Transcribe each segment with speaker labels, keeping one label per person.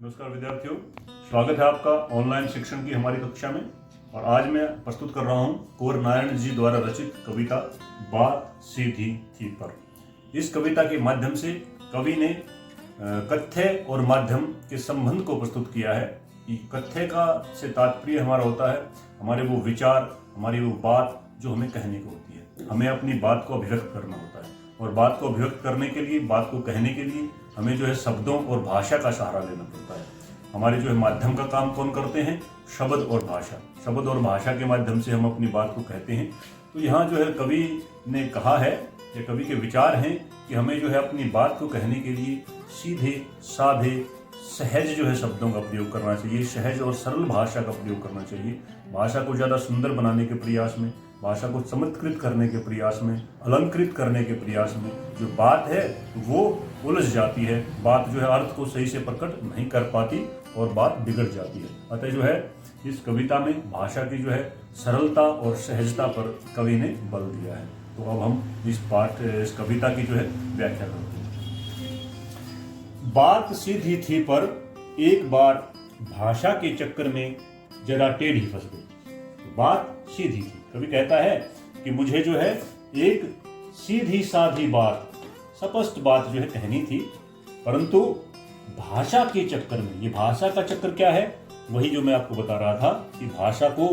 Speaker 1: नमस्कार विद्यार्थियों, स्वागत है आपका ऑनलाइन शिक्षण की हमारी कक्षा में। और आज मैं प्रस्तुत कर रहा हूं कुंवर नारायण जी द्वारा रचित कविता बात सीधी थी पर। इस कविता के माध्यम से कवि ने कथ्य और माध्यम के संबंध को प्रस्तुत किया है। कि कथ्य का से तात्पर्य हमारा होता है हमारे वो विचार, हमारी वो बात जो हमें कहने को होती है। हमें अपनी बात को अभिव्यक्त करना होता है और बात को अभिव्यक्त करने के लिए, बात को कहने के लिए हमें जो है शब्दों और भाषा का सहारा लेना पड़ता है। हमारे जो है माध्यम का काम कौन करते हैं? शब्द और भाषा। शब्द और भाषा के माध्यम से हम अपनी बात को कहते हैं। तो यहाँ जो है कवि ने कहा है, या कवि के विचार हैं कि हमें जो है अपनी बात को कहने के लिए सीधे साधे सहज जो है शब्दों का प्रयोग करना चाहिए। सहज और सरल भाषा का प्रयोग करना चाहिए। भाषा को ज़्यादा सुंदर बनाने के प्रयास में, भाषा को चमत्कृत करने के प्रयास में, अलंकृत करने के प्रयास में जो बात है वो उलझ जाती है। बात जो है अर्थ को सही से प्रकट नहीं कर पाती और बात बिगड़ जाती है। अतः जो है इस कविता में भाषा की जो है सरलता और सहजता पर कवि ने बल दिया है। तो अब हम इस कविता की जो है व्याख्या करते हैं। बात सीधी थी पर एक बार भाषा के चक्कर में जरा टेढ़ी फंस गई। बात सीधी थी। कवि कहता है कि मुझे जो है एक सीधी साधी बात, स्पष्ट बात जो है कहनी थी, परंतु भाषा के चक्कर में, ये भाषा का चक्कर क्या है? वही जो मैं आपको बता रहा था कि भाषा को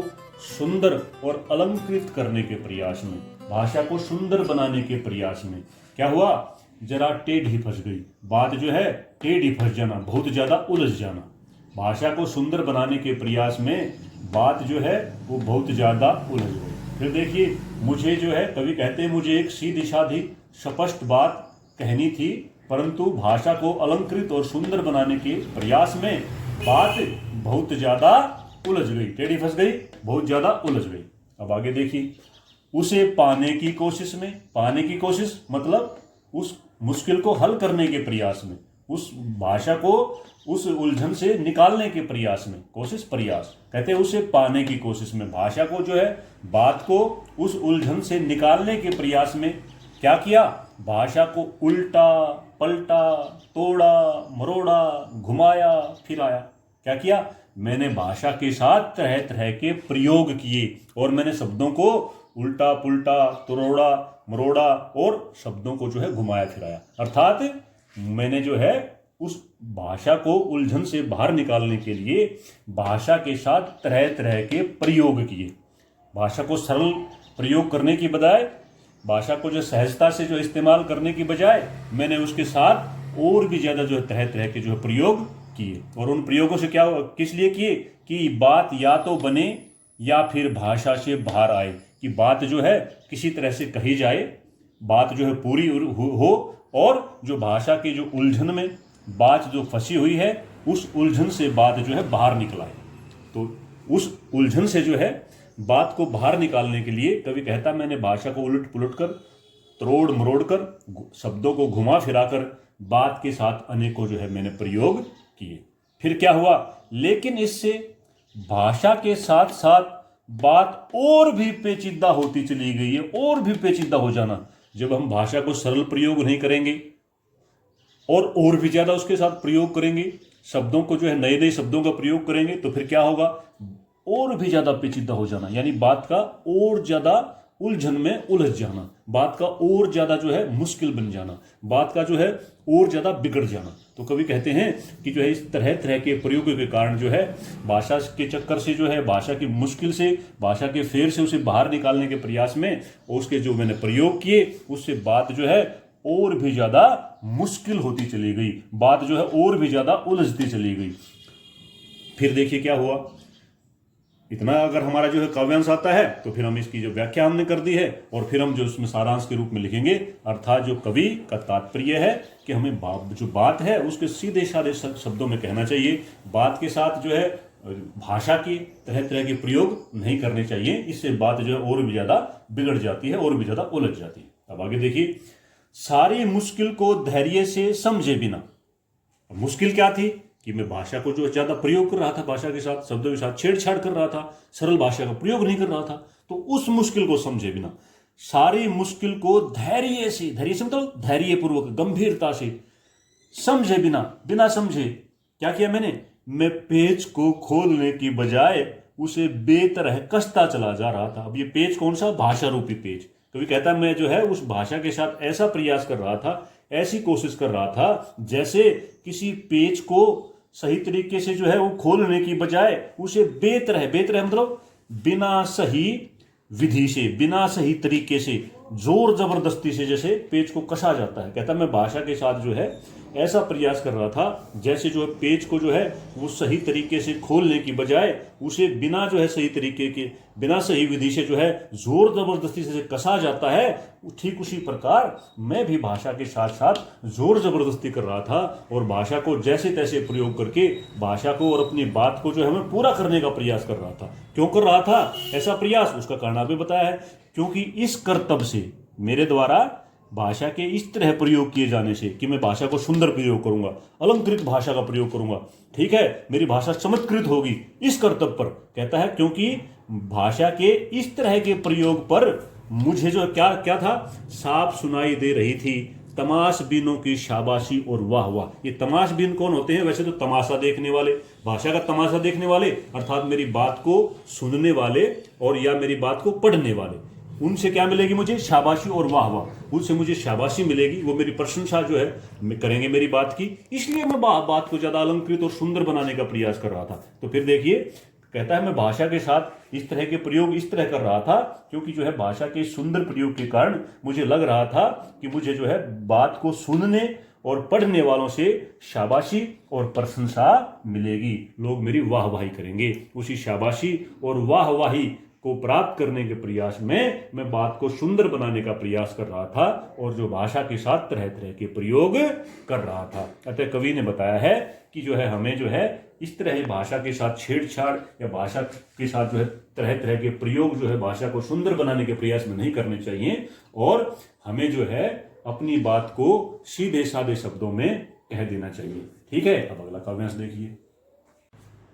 Speaker 1: सुंदर और अलंकृत करने के प्रयास में, भाषा को सुंदर बनाने के प्रयास में क्या हुआ? जरा टेढ़ी फंस गई। बात जो है टेढ़ी फंस जाना, बहुत ज्यादा उलझ जाना। भाषा को सुंदर बनाने के प्रयास में बात जो है वो बहुत ज्यादा उलझ गई। फिर देखिए, मुझे जो है कवि कहते हैं मुझे एक सीधी साधी स्पष्ट बात कहनी थी, परंतु भाषा को अलंकृत और सुंदर बनाने के प्रयास में बात बहुत ज्यादा उलझ गई, टेढ़ी फंस गई, बहुत ज्यादा उलझ गई। अब आगे देखिए, उसे पाने की कोशिश में, पाने की कोशिश मतलब उस मुश्किल को हल करने के प्रयास में, उस भाषा को उस उलझन से निकालने के प्रयास में, कोशिश प्रयास कहते हैं उसे पाने की कोशिश में, भाषा को जो है बात को उस उलझन से निकालने के प्रयास में क्या किया? भाषा को उल्टा पलटा, तोड़ा मरोड़ा, घुमाया फिराया। क्या किया? मैंने भाषा के साथ तरह तरह के प्रयोग किए और मैंने शब्दों को उल्टा पुल्टा, तोड़ा मरोड़ा और शब्दों को जो है घुमाया फिराया। अर्थात मैंने जो है उस भाषा को उलझन से बाहर निकालने के लिए भाषा के साथ तरह तरह के प्रयोग किए। भाषा को सरल प्रयोग करने की बजाय, भाषा को जो सहजता से जो इस्तेमाल करने की बजाय मैंने उसके साथ और भी ज़्यादा जो है तरह तरह के जो है प्रयोग किए। और उन प्रयोगों से क्या, किस लिए किए? कि बात या तो बने या फिर भाषा से बाहर आए, कि बात जो है किसी तरह से कही जाए, बात जो है पूरी हो और जो भाषा की जो उलझन में बात जो फंसी हुई है उस उलझन से बात जो है बाहर निकलाए। तो उस उलझन से जो है बात को बाहर निकालने के लिए कवि कहता मैंने भाषा को उलट पुलट कर, तोड़ मरोड़ कर, शब्दों को घुमा फिरा कर बात के साथ अनेकों जो है मैंने प्रयोग किए। फिर क्या हुआ? लेकिन इससे भाषा के साथ साथ बात और भी पेचीदा होती चली गई है, और भी पेचीदा हो जाना। जब हम भाषा को सरल प्रयोग नहीं करेंगे और भी ज्यादा उसके साथ प्रयोग करेंगे, शब्दों को जो है नए नए शब्दों का प्रयोग करेंगे, तो फिर क्या होगा? और भी ज्यादा पेचीदा हो जाना, यानी बात का और ज्यादा उलझन में उलझ जाना, बात का और ज्यादा जो है मुश्किल बन जाना, बात का जो है और ज्यादा बिगड़ जाना। तो कवि कहते हैं कि जो है इस तरह तरह के प्रयोगों के कारण जो है भाषा के चक्कर से जो है, भाषा की मुश्किल से, भाषा के फेर से उसे बाहर निकालने के प्रयास में उसके जो मैंने प्रयोग किए उससे बात जो है और भी ज्यादा मुश्किल होती चली गई, बात जो है और भी ज्यादा उलझती चली गई। फिर देखिए क्या हुआ। इतना अगर हमारा जो है काव्यांश आता है तो फिर हम इसकी जो व्याख्या हमने कर दी है और फिर हम जो उसमें सारांश के रूप में लिखेंगे। अर्थात जो कवि का तात्पर्य है कि हमें जो बात है उसके सीधे साधे शब्दों में कहना चाहिए। बात के साथ जो है भाषा की तरह तरह के प्रयोग नहीं करने चाहिए, इससे बात जो है और भी ज्यादा बिगड़ जाती है, और भी ज्यादा उलझ जाती है। अब आगे देखिए, सारी मुश्किल को धैर्य से समझे बिना। मुश्किल क्या थी? कि मैं भाषा को जो ज्यादा प्रयोग कर रहा था, भाषा के साथ शब्दों के साथ छेड़छाड़ कर रहा था, सरल भाषा का प्रयोग नहीं कर रहा था, तो उस मुश्किल को समझे बिना, सारी मुश्किल को धैर्य से, धैर्य से मतलब धैर्य पूर्वक, गंभीरता से समझे बिना, बिना समझे क्या किया मैंने? मैं पेच को खोलने की बजाय उसे बेतरह कसता चला जा रहा था। अब ये पेच कौन सा? भाषा रूपी पेच। कभी कहता है मैं जो है उस भाषा के साथ ऐसा प्रयास कर रहा था, ऐसी कोशिश कर रहा था, जैसे किसी पेच को सही तरीके से जो है वो खोलने की बजाय उसे बेतरह, बेतरह मतलब बिना सही विधि से, बिना सही तरीके से, जोर जबरदस्ती से जैसे पेच को कसा जाता है। कहता मैं भाषा के साथ जो है ऐसा प्रयास कर रहा था, जैसे जो है पेच को जो है वो सही तरीके से खोलने की बजाय उसे बिना जो है सही तरीके के, बिना सही विधि से जो है जोर जबरदस्ती से कसा जाता है। ठीक उसी प्रकार मैं भी भाषा के साथ साथ जोर जबरदस्ती कर रहा था और भाषा को जैसे तैसे प्रयोग करके भाषा को और अपनी बात को जो है मैं पूरा करने का प्रयास कर रहा था। क्यों कर रहा था ऐसा प्रयास? उसका कारण भी बताया है। क्योंकि इस कर्तव्य से मेरे द्वारा भाषा के इस तरह प्रयोग किए जाने से कि मैं भाषा को सुंदर प्रयोग करूंगा, अलंकृत भाषा का प्रयोग करूंगा, ठीक है, मेरी भाषा चमत्कृत होगी, इस कर्तव्य पर कहता है। क्योंकि भाषा के इस तरह के प्रयोग पर मुझे जो क्या क्या था, साफ सुनाई दे रही थी तमाशबीनों की शाबाशी और वाह वाह। ये तमाशबीन कौन होते हैं? वैसे तो तमाशा देखने वाले, भाषा का तमाशा देखने वाले, अर्थात मेरी बात को सुनने वाले और या मेरी बात को पढ़ने वाले। उनसे क्या मिलेगी मुझे? शाबाशी और वाह वाह। उनसे मुझे शाबाशी मिलेगी, वो मेरी प्रशंसा जो है करेंगे मेरी बात की। इसलिए मैं बात को ज्यादा अलंकृत और सुंदर बनाने का प्रयास कर रहा था। तो फिर देखिए कहता है मैं भाषा के साथ इस तरह के प्रयोग इस तरह कर रहा था क्योंकि जो है भाषा के सुंदर प्रयोग के कारण मुझे लग रहा था कि मुझे जो है बात को सुनने और पढ़ने वालों से शाबाशी और प्रशंसा मिलेगी, लोग मेरी वाहवाही करेंगे। उसी शाबाशी और वाहवाही को प्राप्त करने के प्रयास में मैं बात को सुंदर बनाने का प्रयास कर रहा था और जो भाषा के साथ तरह तरह के प्रयोग कर रहा था। अतः कवि ने बताया है कि जो है हमें जो है इस तरह भाषा के साथ छेड़छाड़ या भाषा के साथ जो है तरह तरह के प्रयोग जो है भाषा को सुंदर बनाने के प्रयास में नहीं करने चाहिए और हमें जो है अपनी बात को सीधे साधे शब्दों में कह देना चाहिए। ठीक है, अब अगला काव्यांश देखिए।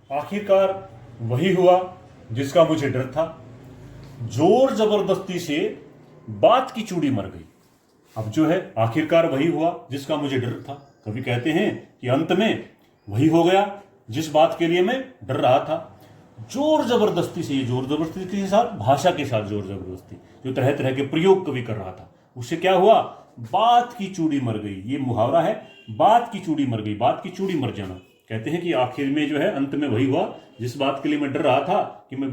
Speaker 1: आखिरकार वही हुआ जिसका मुझे डर था, जोर जबरदस्ती से बात की चूड़ी मर गई। अब जो है आखिरकार वही हुआ जिसका मुझे डर था। कभी कहते हैं कि अंत में वही हो गया जिस बात के लिए मैं डर रहा था। जोर जबरदस्ती से, ये जोर जबरदस्ती के साथ, भाषा के साथ जोर जबरदस्ती, जो तरह तरह के प्रयोग कभी कर रहा था, उससे क्या हुआ? बात की चूड़ी मर गई। ये मुहावरा है, बात की चूड़ी मर गई, बात की चूड़ी मर जाना। कहते हैं कि आखिर में जो है अंत में वही हुआ जिस बात के लिए मैं डर रहा था कि मैं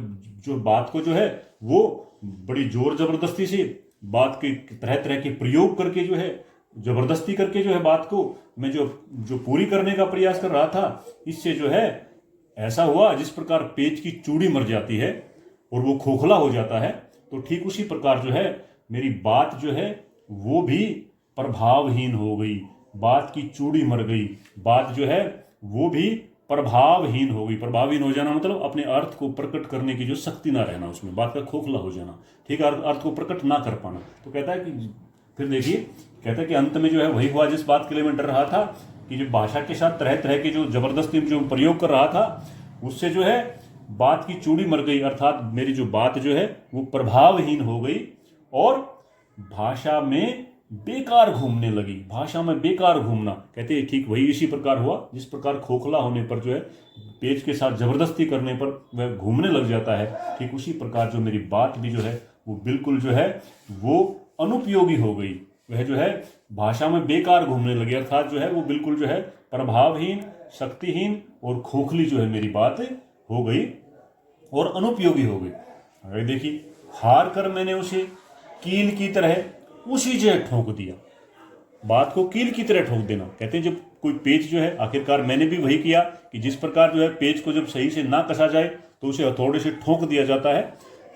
Speaker 1: जो बात को जो है वो बड़ी जोर जबरदस्ती से बात के तरह तरह के प्रयोग करके जो है जबरदस्ती करके जो है बात को मैं जो पूरी करने का प्रयास कर रहा था, इससे जो है ऐसा हुआ जिस प्रकार पेच की चूड़ी मर जाती है और वो खोखला हो जाता है, तो ठीक उसी प्रकार जो है मेरी बात जो है वो भी प्रभावहीन हो गई। बात की चूड़ी मर गई, बात जो है वो भी प्रभावहीन हो गई। प्रभावहीन हो जाना मतलब अपने अर्थ को प्रकट करने की जो शक्ति ना रहना, उसमें बात का खोखला हो जाना, ठीक है, अर्थ को प्रकट ना कर पाना। तो कहता है कि फिर देखिए, कहता है कि अंत में जो है वही हुआ जिस बात के लिए मैं डर रहा था कि जो भाषा के साथ तरह तरह के जो जबरदस्ती जो प्रयोग कर रहा था उससे जो है बात की चूड़ी मर गई, अर्थात मेरी जो बात जो है वो प्रभावहीन हो गई और भाषा में बेकार घूमने लगी। भाषा में बेकार घूमना, कहते हैं ठीक वही इसी प्रकार हुआ जिस प्रकार खोखला होने पर जो है पेज के साथ जबरदस्ती करने पर वह घूमने लग जाता है, ठीक उसी प्रकार जो मेरी बात भी जो है वो बिल्कुल जो है वो अनुपयोगी हो गई। वह जो है भाषा में बेकार घूमने लगी, अर्थात जो है वो बिल्कुल जो है प्रभावहीन, शक्तिहीन और खोखली जो है मेरी बात हो गई और अनुपयोगी हो गई। अगर देखिए, हार कर मैंने उसे कील की तरह उसी जगह ठोक दिया। बात को कील की तरह ठोक देना, कहते हैं जब कोई पेच जो है, आखिरकार मैंने भी वही किया कि जिस प्रकार जो है पेच को जब सही से ना कसा जाए तो उसे हथौड़े से ठोक दिया जाता है,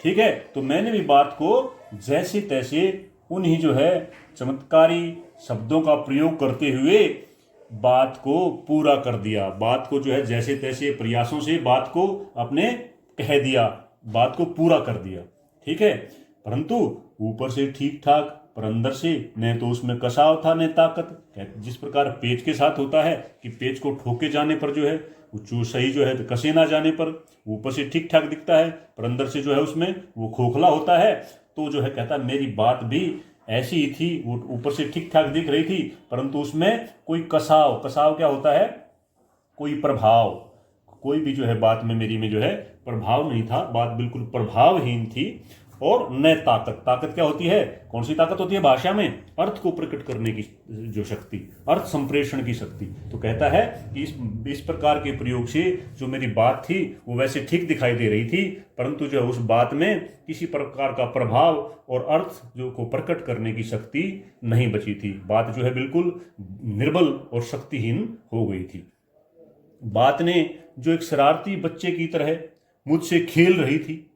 Speaker 1: ठीक है। तो मैंने भी बात को जैसे तैसे उन्हीं जो है चमत्कारी शब्दों का प्रयोग करते हुए बात को पूरा कर दिया। बात को जो है जैसे तैसे प्रयासों से बात को अपने कह दिया, बात को पूरा कर दिया, ठीक है। परंतु ऊपर से ठीक ठाक पर अंदर से न तो उसमें कसाव था न ताकत। जिस प्रकार पेच के साथ होता है कि पेच को ठोके जाने पर जो है वो सही जो है तो कसे ना जाने पर ऊपर से ठीक ठाक दिखता है पर अंदर से जो है उसमें वो खोखला होता है। तो जो है कहता है मेरी बात भी ऐसी ही थी, वो ऊपर से ठीक ठाक दिख रही थी परंतु उसमें कोई कसाव क्या होता है, कोई प्रभाव, कोई भी जो है बात में मेरी में जो है प्रभाव नहीं था, बात बिल्कुल प्रभावहीन थी। और न ताकत, ताकत क्या होती है, कौन सी ताकत होती है भाषा में, अर्थ को प्रकट करने की जो शक्ति, अर्थ संप्रेषण की शक्ति। तो कहता है कि इस प्रकार के प्रयोग से जो मेरी बात थी वो वैसे ठीक दिखाई दे रही थी, परंतु जो उस बात में किसी प्रकार का प्रभाव और अर्थ जो को प्रकट करने की शक्ति नहीं बची थी। बात जो है बिल्कुल निर्बल और शक्तिहीन हो गई थी। बात ने जो एक शरारती बच्चे की तरह मुझसे खेल रही थी।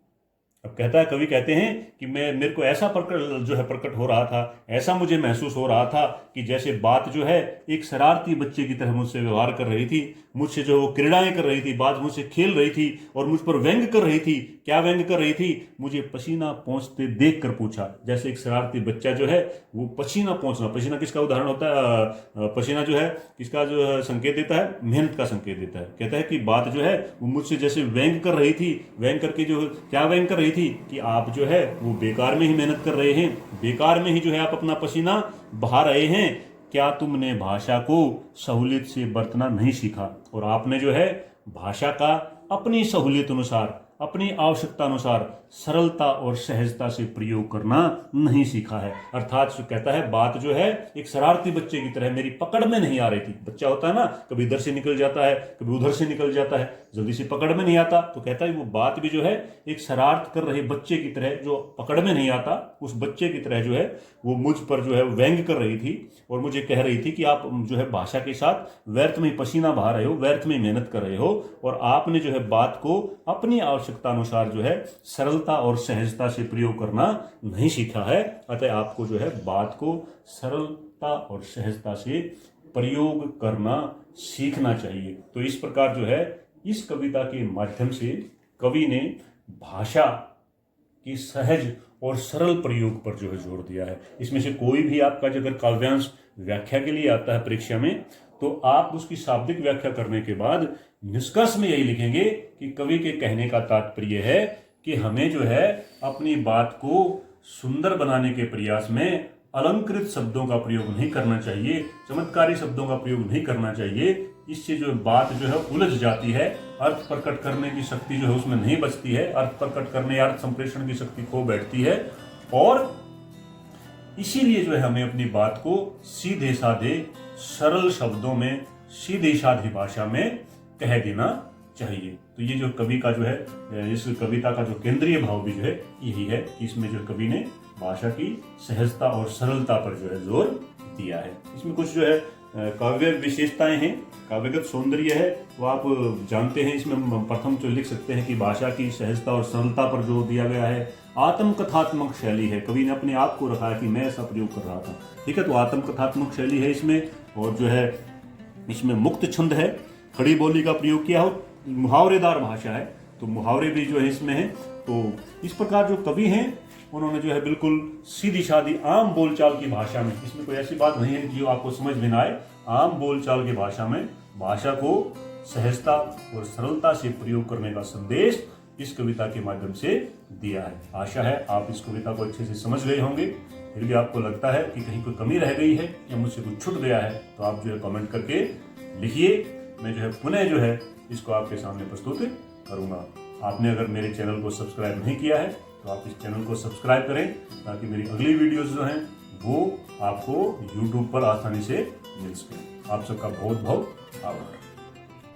Speaker 1: अब कहता है, कवि कहते हैं कि मेरे को ऐसा प्रकट हो रहा था, ऐसा मुझे महसूस हो रहा था कि जैसे बात जो है एक शरारती बच्चे की तरह मुझसे व्यवहार कर रही थी, मुझसे जो वो क्रीड़ाएं कर रही थी, बात मुझसे खेल रही थी और मुझ पर व्यंग कर रही थी। क्या व्यंग कर रही थी, मुझे पसीना पहुंचते देख कर पूछा। जैसे एक शरारती बच्चा जो है वो पसीना पहुंचना, पसीना किसका उदाहरण होता है, पसीना जो है किसका जो है संकेत देता है, मेहनत का संकेत देता है। कहता है कि बात जो है वो मुझसे जैसे व्यंग कर रही थी, व्यंग करके जो क्या व्यंग कर रही थी कि आप जो है वो बेकार में ही मेहनत कर रहे हैं, बेकार में ही जो है आप अपना पसीना बहा रहे हैं। क्या तुमने भाषा को सहूलियत से बरतना नहीं सीखा, और आपने जो है भाषा का अपनी सहूलियत अनुसार, अपनी आवश्यकता अनुसार सरलता और सहजता से प्रयोग करना नहीं सीखा है। अर्थात जो कहता है, बात जो है एक शरारती बच्चे की तरह मेरी पकड़ में नहीं आ रही थी। बच्चा होता है ना, कभी इधर से निकल जाता है, कभी उधर से निकल जाता है, जल्दी से पकड़ में नहीं आता। तो कहता है वो बात भी जो है एक शरारत कर रहे बच्चे की तरह, जो पकड़ में नहीं आता, उस बच्चे की तरह जो है वो मुझ पर जो है व्यंग कर रही थी और मुझे कह रही थी कि आप जो है भाषा के साथ व्यर्थ में पसीना बहा रहे हो, व्यर्थ में मेहनत कर रहे हो, और आपने जो है बात को अपनी आवश्यकता अनुसार जो है सरलता और सहजता से प्रयोग करना नहीं सीखा है। अतः आपको जो है बात को सरलता और सहजता से प्रयोग करना सीखना चाहिए। तो इस प्रकार जो है इस कविता के माध्यम से कवि ने भाषा की सहज और सरल प्रयोग पर जो है जोर दिया है। इसमें से कोई भी आपका अगर काव्यांश व्याख्या के लिए आता है परीक्षा में, तो आप उसकी शाब्दिक व्याख्या करने के बाद निष्कर्ष में यही लिखेंगे कि कवि के कहने का तात्पर्य है कि हमें जो है अपनी बात को सुंदर बनाने के प्रयास में अलंकृत शब्दों का प्रयोग नहीं करना चाहिए, चमत्कारी शब्दों का प्रयोग नहीं करना चाहिए। इससे जो बात जो है उलझ जाती है, अर्थ प्रकट करने की शक्ति जो है उसमें नहीं बचती है, अर्थ प्रकट करने या अर्थ संप्रेषण की शक्ति खो बैठती है। और इसीलिए जो है हमें अपनी बात को सीधे साधे सरल शब्दों में, सीधे साधी भाषा में कह देना चाहिए। तो ये जो कवि का जो है, इस कविता का जो केंद्रीय भाव भी जो है यही है कि इसमें जो कवि ने भाषा की सहजता और सरलता पर जो है जोर दिया है। इसमें कुछ जो है काव्य विशेषताएं हैं, काव्यगत सौंदर्य है, वो आप जानते हैं। इसमें प्रथम जो लिख सकते हैं कि भाषा की सहजता और सरलता पर जोर दिया गया है। आत्मकथात्मक शैली है, कवि ने अपने आप को रखा है कि मैं ऐसा प्रयोग कर रहा था, ठीक है। तो आत्मकथात्मक शैली है इसमें, और जो है इसमें मुक्त छंद है, खड़ी बोली का प्रयोग किया हो, मुहावरेदार भाषा है, तो मुहावरे भी जो है इसमें है। तो इस प्रकार जो कवि हैं उन्होंने जो है बिल्कुल सीधी सादी आम बोलचाल की भाषा में, इसमें कोई ऐसी बात नहीं है जो आपको समझ में ना आए, आम बोलचाल की भाषा में भाषा को सहजता और सरलता से प्रयोग करने का संदेश इस कविता के माध्यम से दिया है। आशा है आप इस कविता को अच्छे से समझ गए होंगे। फिर भी आपको लगता है कि कहीं कोई कमी रह गई है या मुझसे कुछ छूट गया है, तो आप जो है कमेंट करके लिखिए। मैं जो है पुनः जो है इसको आपके सामने प्रस्तुत करूंगा। आपने अगर मेरे चैनल को सब्सक्राइब नहीं किया है तो आप इस चैनल को सब्सक्राइब करें, ताकि मेरी अगली वीडियोस जो हैं वो आपको YouTube पर आसानी से मिल सके। आप सबका बहुत बहुत आभार।